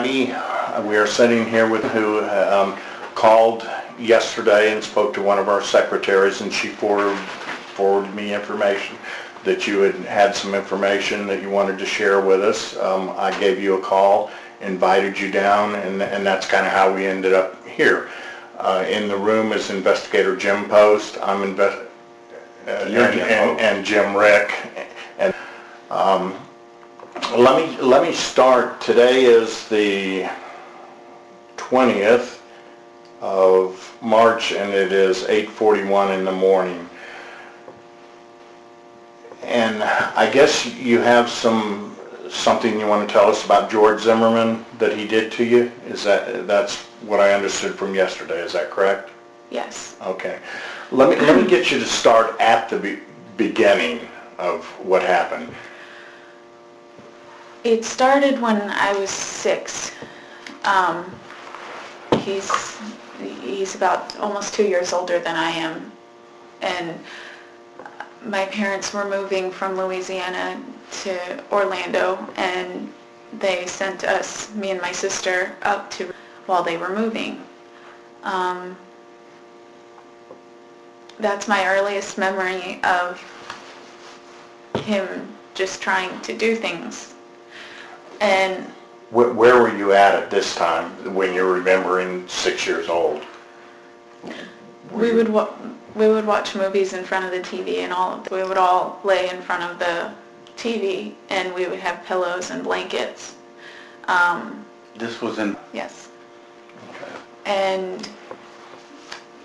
everybody. We are sitting here with who called yesterday and spoke to one of our secretaries, and she forwarded me information that you had some information that you wanted to share with us. I gave you a call, invited you down, and that's kind of how we ended up here. In the room is Investigator Jim Post. I'm and Jim Rick. And let me start. Today is the 20th of March, and it is 8:41 in the morning. And I guess you have something you want to tell us about George Zimmerman that he did to you? That's what I understood from yesterday? Is that correct? Yes. Okay. Let me get you to start at the beginning of what happened. It started when I was 6. He's about almost 2 years older than I am, and my parents were moving from Louisiana to Orlando, and they sent us, me and my sister, up to while they were moving. That's my earliest memory of him just trying to do things. And where were you at this time when you're remembering 6 years old? We would watch movies in front of the TV, and we would all lay in front of the TV, and we would have pillows and blankets. This was in... Yes. Okay. And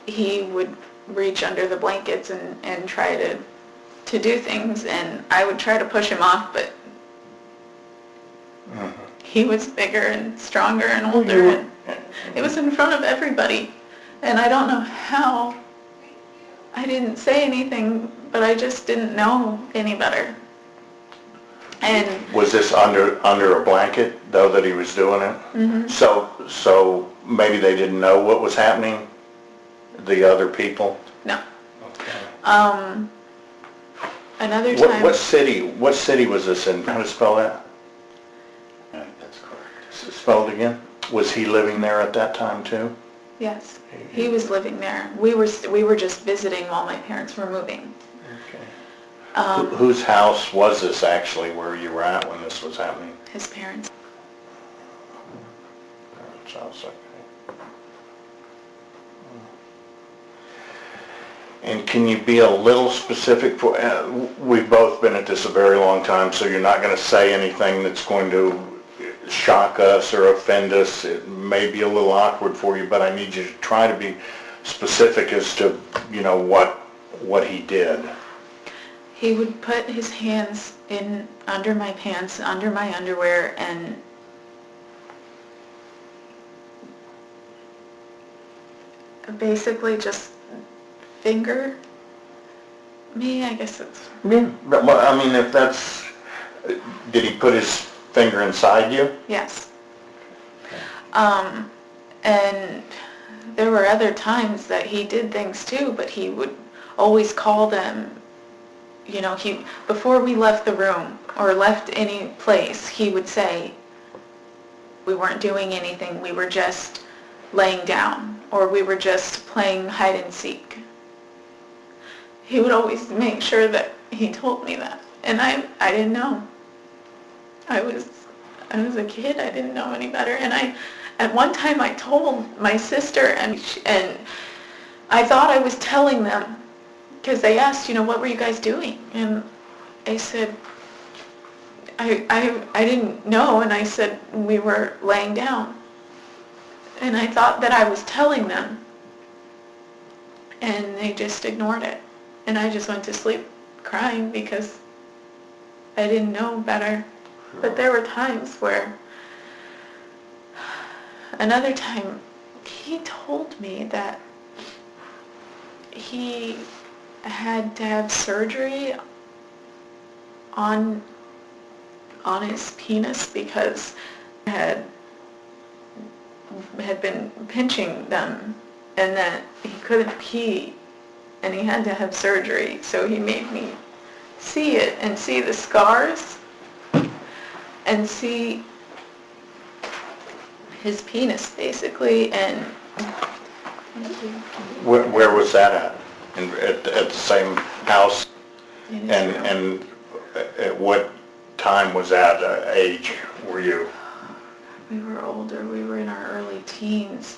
he would reach under the blankets and try to do things, and I would try to push him off, but he was bigger and stronger and older, and it was in front of everybody. And I don't know how I didn't say anything, but I just didn't know any better. And was this under a blanket, though, that he was doing it? Mm-hmm. So maybe they didn't know what was happening, the other people? No. Okay. Another time... What city was this in? How to spell that? Yeah, that's correct. Spelled again? Was he living there at that time, too? Yes. He was living there. We were just visiting while my parents were moving. Okay. Whose house was this actually where you were at when this was happening? His parents. Parents' house, okay. And can you be a little specific? We've both been at this a very long time, so you're not going to say anything that's going to shock us or offend us. It may be a little awkward for you, but I need you to try to be specific as to, what he did. He would put his hands in under my pants, under my underwear, and basically just finger me, I guess it's... Yeah, but, I mean, if that's... Did he put his finger inside you? Yes. And there were other times that he did things too, but he would always call them, before we left the room or left any place, he would say, we weren't doing anything, we were just laying down, or we were just playing hide and seek. He would always make sure that he told me that, and I didn't know. I was a kid. I didn't know any better. And at one time I told my sister, and I thought I was telling them, because they asked, what were you guys doing? And I said, I didn't know, and I said, we were laying down. And I thought that I was telling them, and they just ignored it. And I just went to sleep crying because I didn't know better. But there were times where, another time, he told me that he had to have surgery on his penis because he had been pinching them, and that he couldn't pee, and he had to have surgery. So he made me see it and see the scars and see his penis, basically, and Where was that at? At the same house? in his And, room. and at what time was that age were you? We were older. We were in our early teens.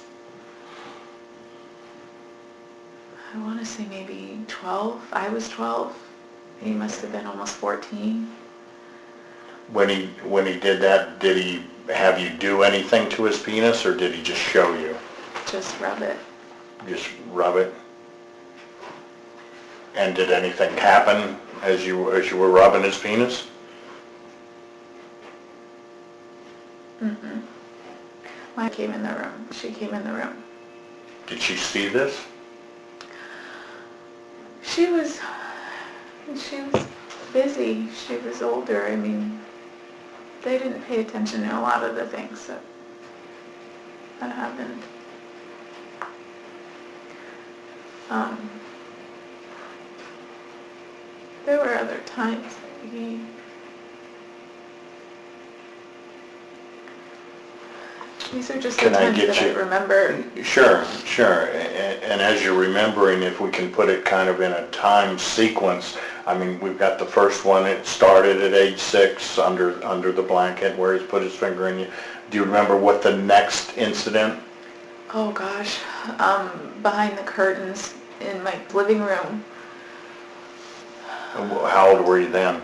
I want to say maybe 12. I was 12. He must have been almost 14. When he did that, did he have you do anything to his penis, or did he just show you? Just rub it. Just rub it? And did anything happen as you were rubbing his penis? Mm-mm. Mine came in the room. She came in the room. Did she see this? She was busy. She was older. I mean, they didn't pay attention to a lot of the things that happened. There were other times these are just the Can I times get that I you- remember. Sure. And as you're remembering, if we can put it kind of in a time sequence, I mean, we've got the first one, it started at age 6 under the blanket where he's put his finger in you. Do you remember what the next incident? Oh gosh, behind the curtains in my living room. How old were you then?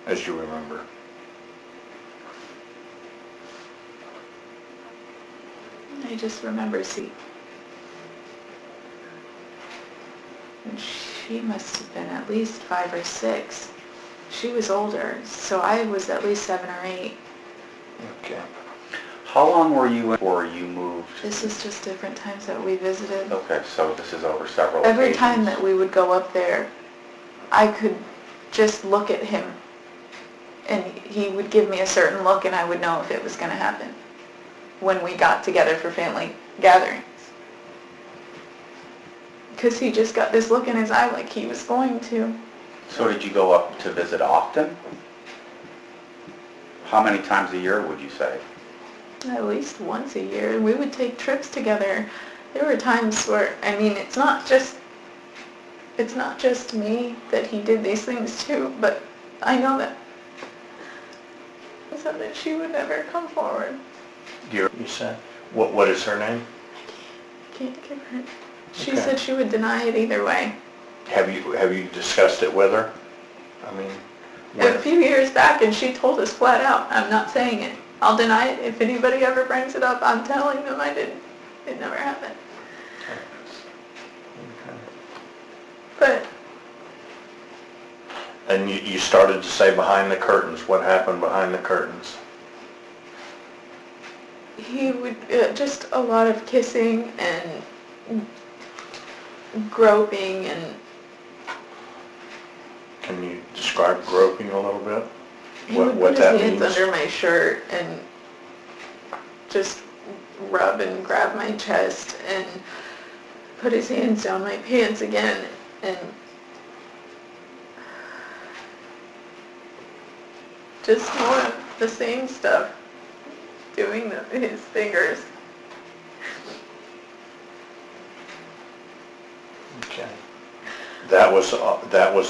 As you remember. I just remember seeing. And she must have been at least 5 or 6. She was older, so I was at least 7 or 8. Okay. How long were you in before you moved? This is just different times that we visited. Okay, so this is over several Every occasions. time that we would go up there, I could just look at him, and he would give me a certain look, and I would know if it was going to happen when we got together for family gatherings. Because he just got this look in his eye like he was going to. So did you go up to visit often? How many times a year would you say? At least once a year. And we would take trips together. There were times where, I mean, it's not just me that he did these things to, but I know that so that she would never come forward. You said? What is her name? I can't give her. She Okay. said she would deny it either way. Have you discussed it with her? I mean, A few years back, and she told us flat out, I'm not saying it. I'll deny it. If anybody ever brings it up, I'm telling them I didn't. It never happened. But And you started to say behind the curtains. What happened behind the curtains? he would, just a lot of kissing and groping and Can you describe groping a little bit? he would What put his that hands means? under my shirt and just rub and grab my chest and put his hands down my pants again and just more of the same stuff, doing his fingers. Okay. That was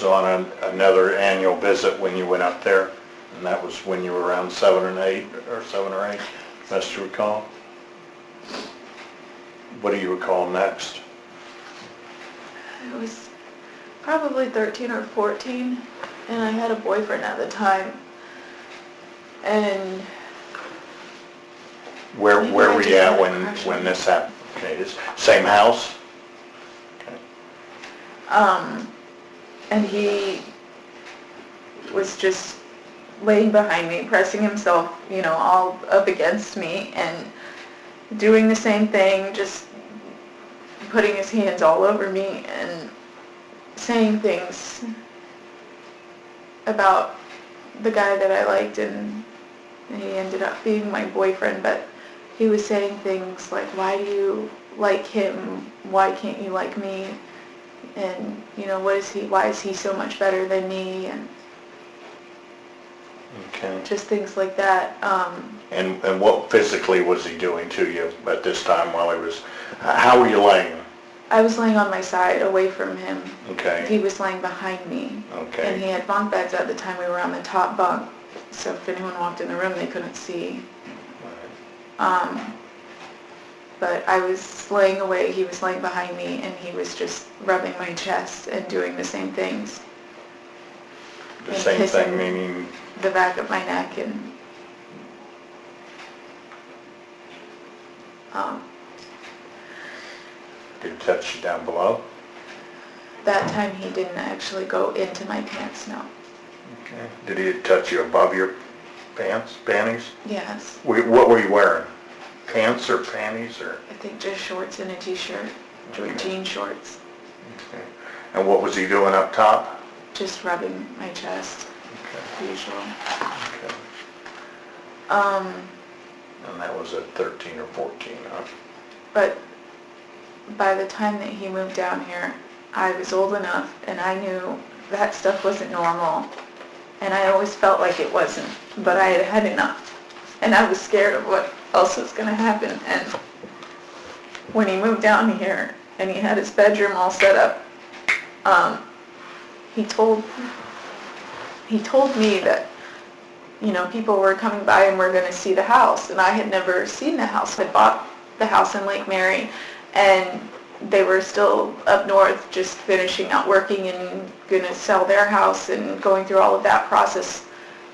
on another annual visit when you went up there, and that was when you were around 7 or 8, best you recall. What do you recall next? I was probably 13 or 14, and I had a boyfriend at the time. And Where Maybe were I you just at had a when crush on this happened? Okay, same house? Okay. and he was just laying behind me, pressing himself, all up against me and doing the same thing, just putting his hands all over me and saying things about the guy that I liked, and he ended up being my boyfriend, but he was saying things like, why do you like him? Why can't you like me? And, why is he so much better than me? And Okay. just things like that. And what physically was he doing to you at this time while he was, how were you laying? I was laying on my side away from him. Okay. He was laying behind me. Okay. And he had bunk beds at the time. We were on the top bunk. So if anyone walked in the room, they couldn't see. But I was laying away, he was laying behind me, and he was just rubbing my chest and doing the same things. The And same thing, kissing meaning, the back of my neck and did he touch you down below? that time he didn't actually go into my pants, no. Okay. Did he touch you above your panties? Yes. What were you wearing? Pants or panties or? I think just shorts and a t-shirt, jean shorts. Okay. And what was he doing up top? Just rubbing my chest, Okay. usual. Okay. And that was at 13 or 14, huh? But by the time that he moved down here, I was old enough and I knew that stuff wasn't normal. And I always felt like it wasn't, but I had had enough. And I was scared of what else was going to happen. And when he moved down here and he had his bedroom all set up, he told me that, you know, people were coming by and were going to see the house. And I had never seen the house. I bought the house in Lake Mary, and they were still up north just finishing out working and going to sell their house and going through all of that process.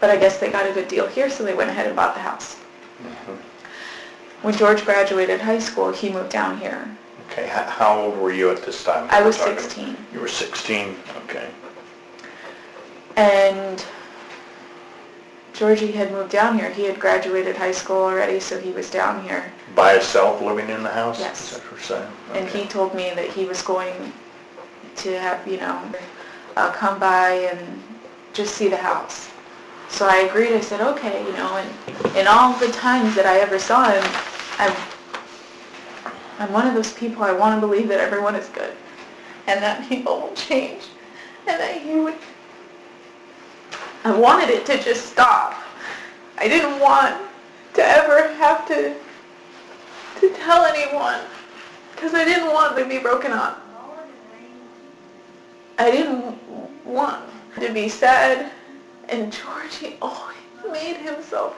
But I guess they got a good deal here, so they went ahead and bought the house. Mm-hmm. When George graduated high school, he moved down here. Okay. How old were you at this time? I was 16. You were 16? Okay. And Georgie had moved down here. He had graduated high school already, so he was down here. By himself living in the house? Yes. Is that what you're saying? And Okay. he told me that he was going to have, you know, come by and just see the house. So I agreed. I said, okay, you know, and in all the times that I ever saw him, I'm one of those people, I want to believe that everyone is good and that people will change and that he would, I wanted it to just stop. I didn't want to ever have to tell anyone because I didn't want to be broken up. I didn't want to be sad, and Georgie always made himself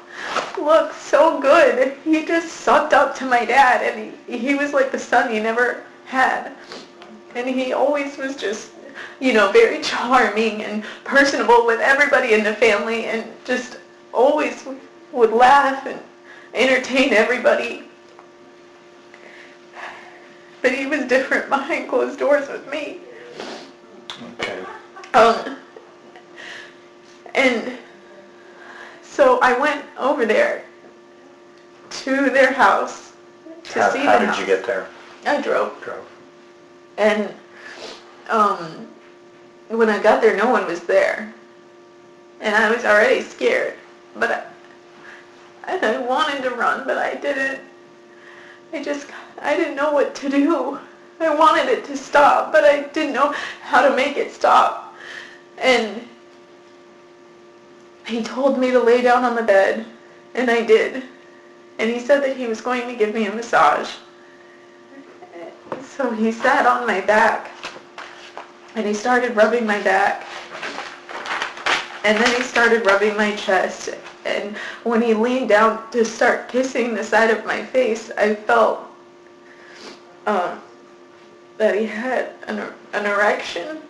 look so good. He just sucked up to my dad, and he was like the son he never had. And he always was just, you know, very charming and personable with everybody in the family, and just always would laugh and entertain everybody. But he was different behind closed doors with me. Okay. And so I went over there to their house to see the house. How did you get there? I drove. Drove. And when I got there, no one was there. And I was already scared. But I wanted to run, but I didn't. I didn't know what to do. I wanted it to stop, but I didn't know how to make it stop. And he told me to lay down on the bed, and I did. And he said that he was going to give me a massage. So he sat on my back, and he started rubbing my back. And then he started rubbing my chest. And when he leaned down to start kissing the side of my face, I felt that he had an erection.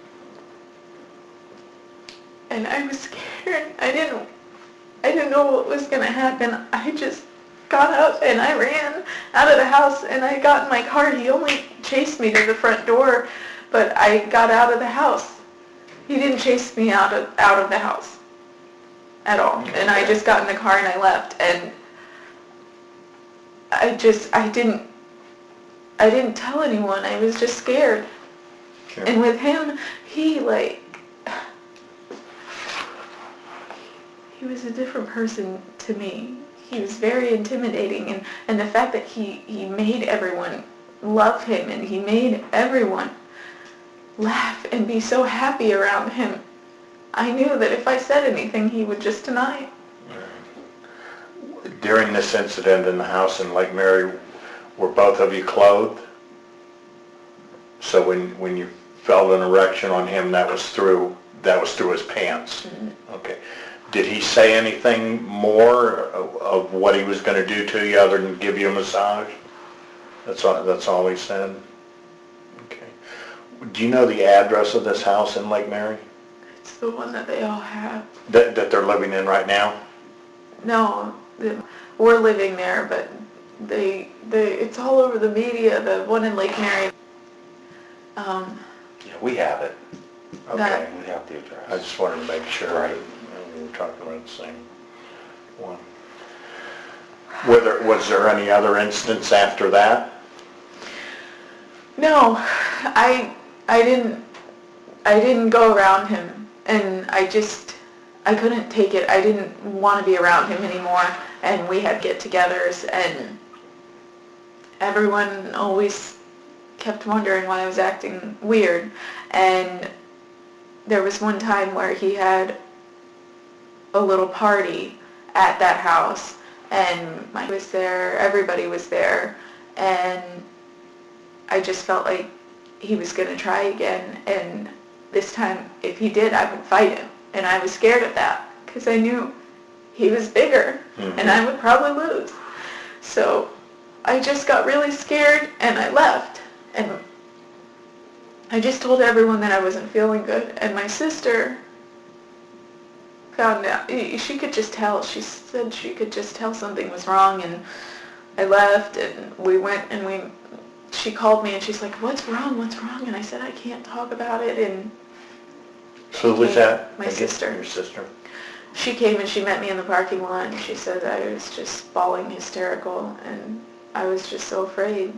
And I was scared. I didn't know what was going to happen. I just got up and I ran out of the house and I got in my car. He only chased me to the front door, but I got out of the house. He didn't chase me out of the house at all. And I just got in the car and I left. And I didn't tell anyone. I was just scared. Sure. And with him, he was a different person to me. He was very intimidating, and the fact that he made everyone love him and he made everyone laugh and be so happy around him, I knew that if I said anything, he would just deny it. During this incident in the house in Lake Mary, were both of you clothed? So when you felt an erection on him, that was through his pants? Okay. Did he say anything more of what he was going to do to you other than give you a massage? That's all he said? Okay. Do you know the address of this house in Lake Mary It's the one that they all have. that they're living in right now? No, we're living there, but it's all over the media, the one in Lake Mary. Yeah, we have it. Okay. We have the address. I just wanted to make sure Right. that we were talking about the same one. Was there any other instance after that? No, I didn't go around him, and I couldn't take it. I didn't want to be around him anymore, and we had get-togethers, and everyone always kept wondering why I was acting weird. And there was one time where he had a little party at that house, and Mike was there, everybody was there, and I just felt like he was going to try again, and this time, if he did, I would fight him. And I was scared of that, because I knew he was bigger, and I would probably lose. So I just got really scared, and I left. And I just told everyone that I wasn't feeling good, and my sister found out. She could just tell. She said she could just tell something was wrong, and I left, and we went, and she called me, and she's like, what's wrong? And I said, I can't talk about it. And Who was that? My sister. Your sister. She came and she met me in the parking lot, and she said I was just bawling hysterical, and I was just so afraid.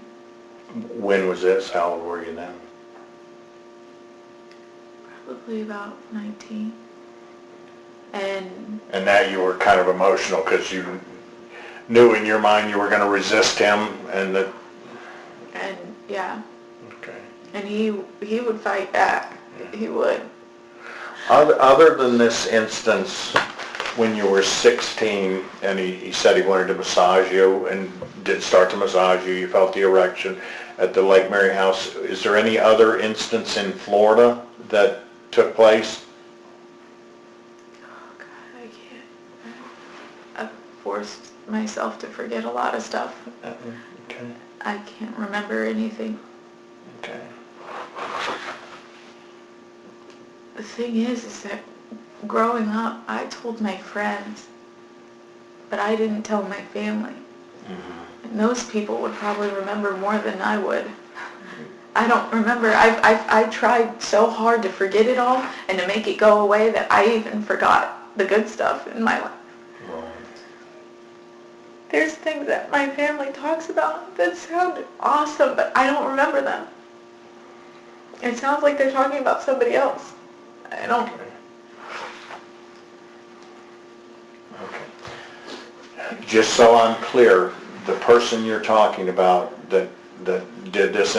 When was this? How old were you then? Probably about 19. And that you were kind of emotional because you knew in your mind you were going to resist him, and that... yeah. Okay. And he would fight back. He would. Other than this instance, when you were 16, and he said he wanted to massage you, and did start to massage you, you felt the erection at the Lake Mary house, is there any other instance in Florida that took place? Oh, God, I can't. I've forced myself to forget a lot of stuff. Okay. I can't remember anything. Okay. The thing is that growing up, I told my friends, but I didn't tell my family. And those people would probably remember more than I would. I don't remember. I tried so hard to forget it all and to make it go away that I even forgot the good stuff in my life. Right. There's things that my family talks about that sound awesome, but I don't remember them. It sounds like they're talking about somebody else. I don't. Okay. Just so I'm clear, the person you're talking about that did this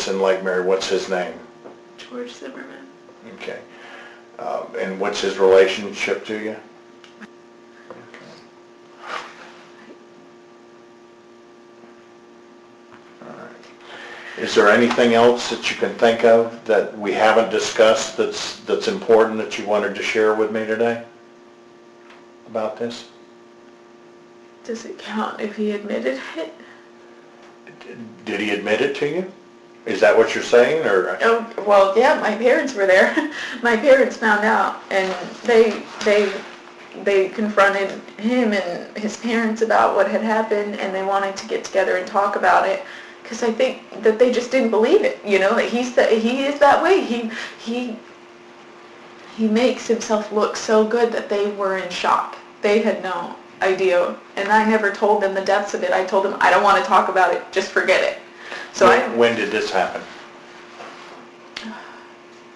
in Lake Mary, what's his name? George Zimmerman. Okay. And what's his relationship to you? Is there anything else that you can think of that we haven't discussed that's important that you wanted to share with me today about this? Does it count if he admitted it? Did he admit it to you? Is that what you're saying, or? Oh, well, yeah, my parents were there. My parents found out, and they confronted him and his parents about what had happened, and they wanted to get together and talk about it. Because I think that they just didn't believe it, that he is that way. He makes himself look so good that they were in shock. They had no idea, and I never told them the depths of it. I told them, I don't want to talk about it, just forget it. So when did this happen?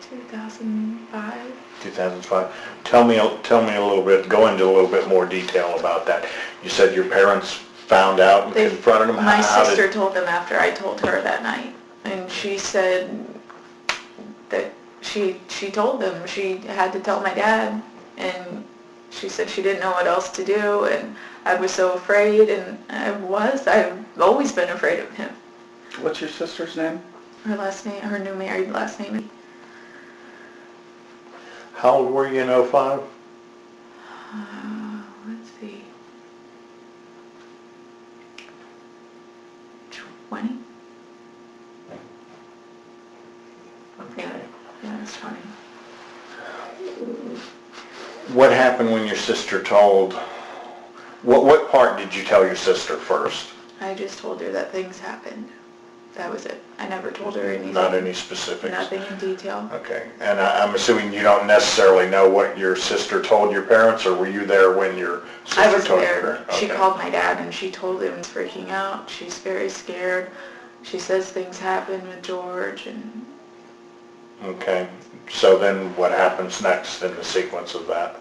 2005. 2005. Tell me a little bit, go into a little bit more detail about that. You said your parents found out and confronted him? My sister told them after I told her that night, and she said that she told them she had to tell my dad, and she said she didn't know what else to do, and I was so afraid, and I've always been afraid of him. What's your sister's name? Her last name, her new married last name. How old were you in '05? Let's see. 20? Yeah, it's 20. What happened when your sister told, what part did you tell your sister first? I just told her that things happened. That was it. I never told her anything. Not any specifics? Nothing in detail. Okay, and I'm assuming you don't necessarily know what your sister told your parents, or were you there when your I sister was told your there. parents? She Okay. called my dad and she told him he's freaking out. She's very scared. She says things happen with George, and Okay, so then what happens next in the sequence of that?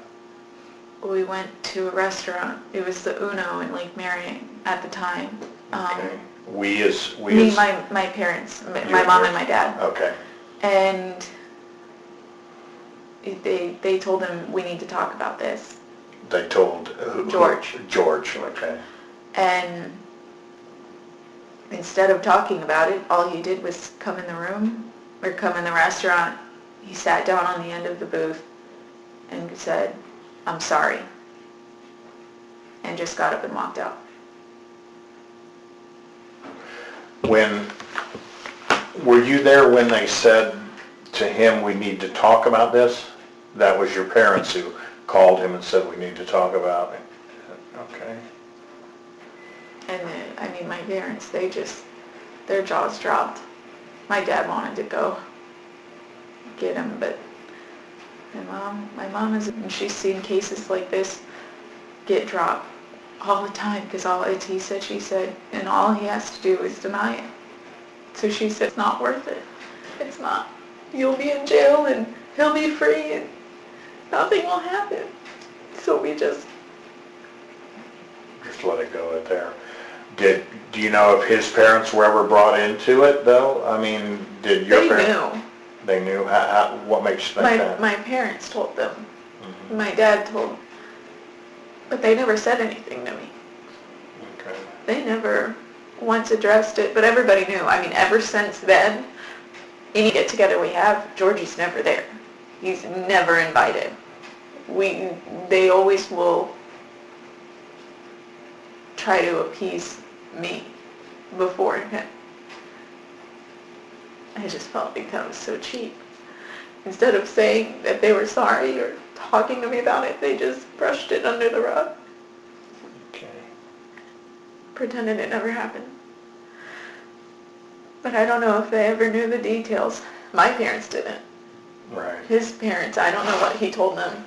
we went to a restaurant. It was the Uno in Lake Marion at the time. Okay, Me, my parents, my mom and my dad. Okay, And they told him, we need to talk about this. they told George. George, okay. And instead of talking about it, all he did was come in the room, or come in the restaurant. He sat down on the end of the booth and said, "I'm sorry," and just got up and walked out. Were you there when they said to him, we need to talk about this? That was your parents who called him and said, we need to talk about it? Okay. And my parents, their jaws dropped. My dad wanted to go get him, but my mom and she's seen cases like this get dropped all the time, because it's he said, she said, and all he has to do is deny it. So she said, it's not worth it. It's not. You'll be in jail and he'll be free and nothing will happen. So we just let it go at there. Do you know if his parents were ever brought into it, though? I mean, did your parents? knew. They knew? What makes you think that? My parents told them. Mm-hmm. My dad told, but they never said anything to me. Okay. They never once addressed it, but everybody knew. I mean, ever since then, any get-together we have, Georgie's never there. He's never invited. They always will try to appease me before him. I just felt like that was so cheap. Instead of saying that they were sorry or talking to me about it, they just brushed it under the rug. Okay. Pretended it never happened. But I don't know if they ever knew the details. My parents didn't. Right. His parents, I don't know what he told them.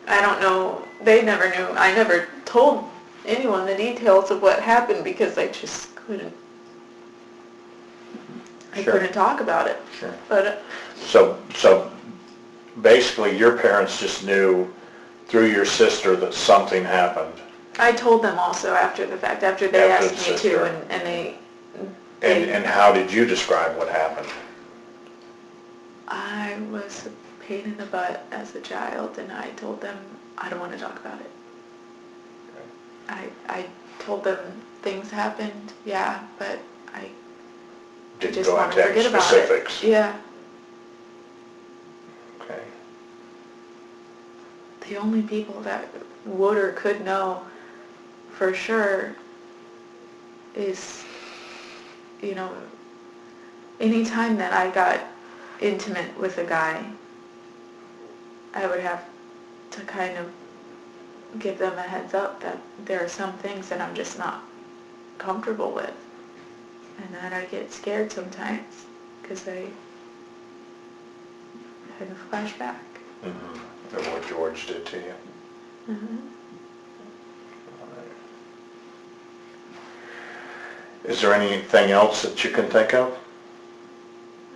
I don't know. They never knew. I never told anyone the details of what happened because I just couldn't. I Sure. couldn't talk about it. Sure. But So basically your parents just knew through your sister that something happened. I told them also after the fact, after they After asked the me to, sister. and they And how did you describe what happened? I was a pain in the butt as a child, and I told them I don't want to talk about it. I told them things happened, yeah, but I Didn't just go want into to any forget about specifics. it. Yeah. Okay. The only people that would or could know for sure is, any time that I got intimate with a guy, I would have to kind of give them a heads up that there are some things that I'm just not comfortable with. And that I get scared sometimes because I had a flashback. Mm-hmm. Of what George did to you. Mm-hmm. All right. Is there anything else that you can think of?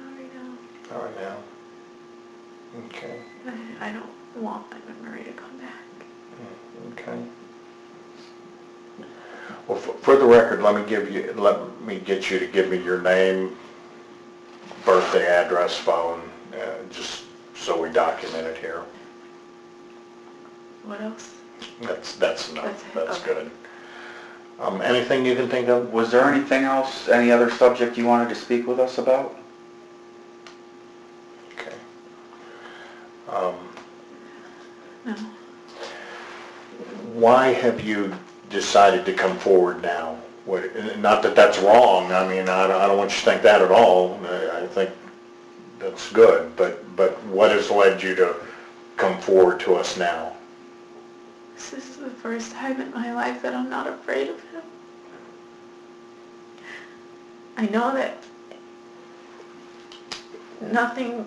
Not right now. Not right now. Okay. I don't want my memory to come back. Okay. Well, for the record, let me get you to give me your name, birthday, address, phone, just so we document it here. What else? That's enough, That's it, that's okay. good. Anything you can think of? Was there anything else, any other subject you wanted to speak with us about? Okay. No. Why have you decided to come forward now? Not that that's wrong, I mean, I don't want you to think that at all, I think that's good, but what has led you to come forward to us now? This is the first time in my life that I'm not afraid of him. I know that nothing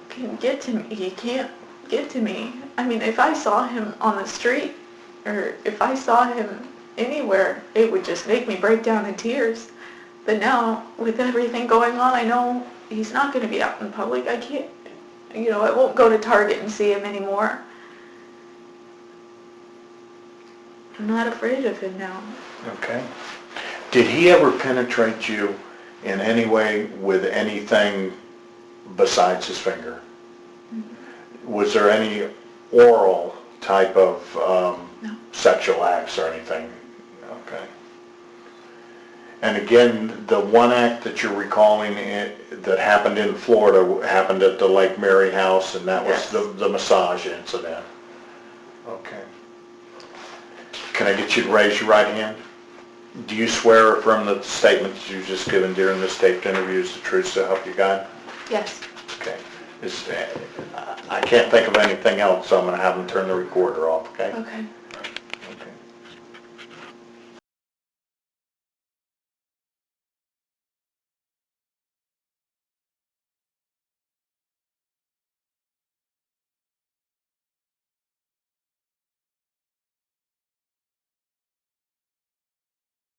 can get to me. He can't get to me. I mean, if I saw him on the street, or if I saw him anywhere, it would just make me break down in tears. But now, with everything going on, I know he's not going to be out in public. I can't, I won't go to Target and see him anymore. I'm not afraid of him now. Okay. Did he ever penetrate you in any way with anything besides his finger? Was there any oral type of No. sexual acts or anything? Okay. And again, the one act that you're recalling that happened in Florida happened at the Lake Mary house, and that was Yes. the massage incident. Okay. Can I get you to raise your right hand? Do you swear or affirm that the statements you've just given during this taped interview is the truth, so help you God? Yes. Okay. I can't think of anything else, so I'm going to have them turn the recorder off, okay? Okay.